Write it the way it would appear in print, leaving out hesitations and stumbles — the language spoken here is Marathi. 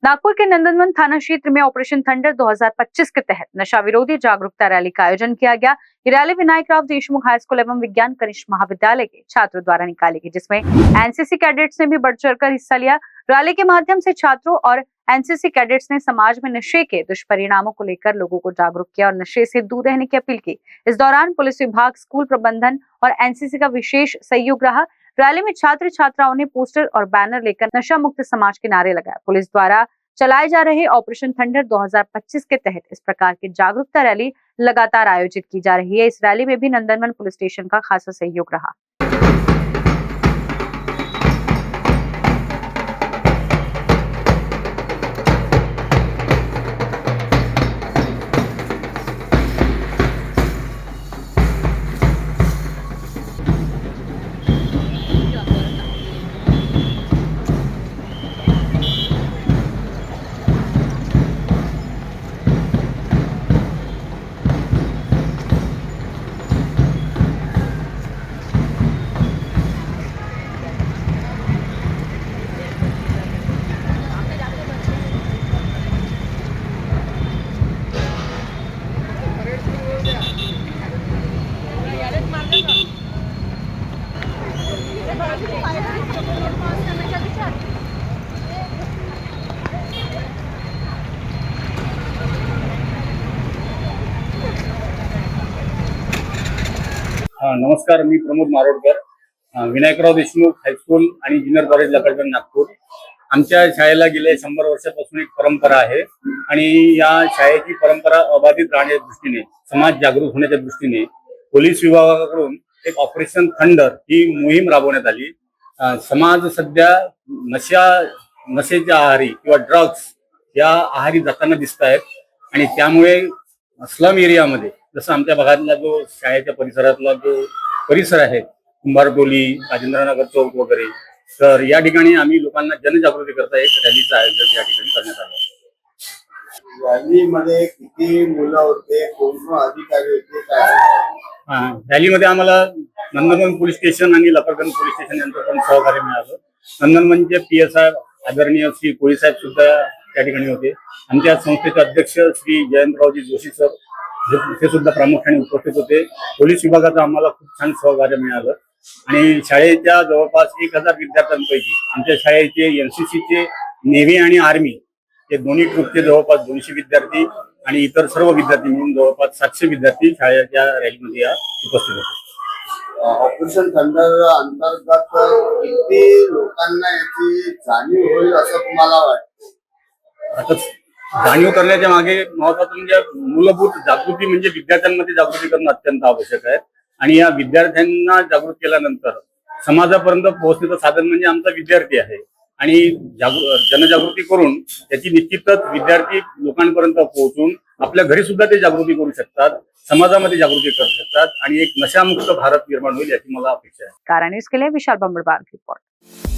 नागपुर के नंदनवन थाना क्षेत्र में ऑपरेशन थंडर 2025 के तहत नशा विरोधी जागरूकता रैली का आयोजन किया गया। ये रैली विनायकराव देशमुख हाई स्कूल एवं विज्ञान कनिष्ठ महाविद्यालय के छात्रों द्वारा निकाली गई, जिसमें एनसीसी कैडेट्स ने भी बढ़ चढ़कर हिस्सा लिया। रैली के माध्यम से छात्रों और एनसीसी कैडेट्स ने समाज में नशे के दुष्परिणामों को लेकर लोगों को जागरूक किया और नशे से दूर रहने की अपील की। इस दौरान पुलिस विभाग, स्कूल प्रबंधन और एनसीसी का विशेष सहयोग रहा। रैली में छात्र छात्राओं ने पोस्टर और बैनर लेकर नशा मुक्त समाज के नारे लगाए। पुलिस द्वारा चलाए जा रहे ऑपरेशन थंडर 2025 के तहत इस प्रकार की जागरूकता रैली लगातार आयोजित की जा रही है। इस रैली में भी नंदनवन पुलिस स्टेशन का खासा सहयोग रहा। नमस्कार, मी प्रमोद मारोडकर, विनायकराव देशमुख हायस्कूल आणि ज्युनियर कॉलेज लकडगण नागपूर। आमच्या शाळेला गेल्या 100 वर्षापासून एक परंपरा आहे आणि या शाळेची परंपरा अबाधित राहण्याच्या दृष्टीने, समाज जागरूक होण्याच्या दृष्टीने पोलीस विभागाकडून एक ऑपरेशन थंडर ही मोहीम राबवण्यात आली। समाज सध्या नशेच्या आहारी किंवा ड्रग्स या आहारी जाताना दिसत आहेत आणि त्यामुळे स्लम एरियामध्ये, जसं आमच्या भागातला जो शाळेच्या परिसरातला जो परिसर आहे, कुंभारटोली, राजेंद्रनगर चौक वगैरे, तर या ठिकाणी आम्ही लोकांना जनजागृती करता एक रॅलीचं आयोजन या ठिकाणी करण्यात आलं। रॅलीमध्ये किती मुलं होते, कोण अधिकारी होते, काय? रॅलीमध्ये आम्हाला नंदनवन पोलीस स्टेशन आणि लकडगण पोलीस स्टेशन यांचं पण सहकार्य मिळालं। नंदनवनचे PSI आदरणीय श्री कोळी साहेब सुद्धा त्या ठिकाणी होते। आमच्या संस्थेचे अध्यक्ष श्री जयंतरावजी जोशी सर ते सुद्धा प्रामुख्याने उपस्थित होते। पोलीस विभागाचं आम्हाला खूप छान सहकार्य मिळालं आणि शाळेच्या जवळपास 1000 विद्यार्थ्यांपैकी आमच्या शाळेचे एनसीसीचे, नेव्ही आणि आर्मी हे दोन्ही ग्रुपचे जवळपास 200 विद्यार्थी आणि इतर सर्व विद्यार्थी मिळून जवळपास 700 विद्यार्थी शाळेच्या रॅलीमध्ये उपस्थित होते। ऑपरेशन थंडर अंतर्गत किती लोकांना याची जाणीव होईल असं तुम्हाला वाटतं? आता जाणीव करण्याच्या मागे महत्वाचं म्हणजे मूलभूत जागृती, म्हणजे विद्यार्थ्यांमध्ये जागृती करणं अत्यंत आवश्यक आहे आणि या विद्यार्थ्यांना जागृत केल्यानंतर समाजापर्यंत पोहोचण्याचं साधन म्हणजे आमचा विद्यार्थी आहे आणि जनजागृती करून त्याची निश्चितच विद्यार्थी लोकांपर्यंत पोहोचून आपल्या घरी सुद्धा ते जागृती करू शकतात, समाजामध्ये जागृती करू शकतात आणि एक नशामुक्त भारत निर्माण होईल याची मला अपेक्षा आहे। कारण न्यूज के लिए विशाल बंबड़बाग रिपोर्ट।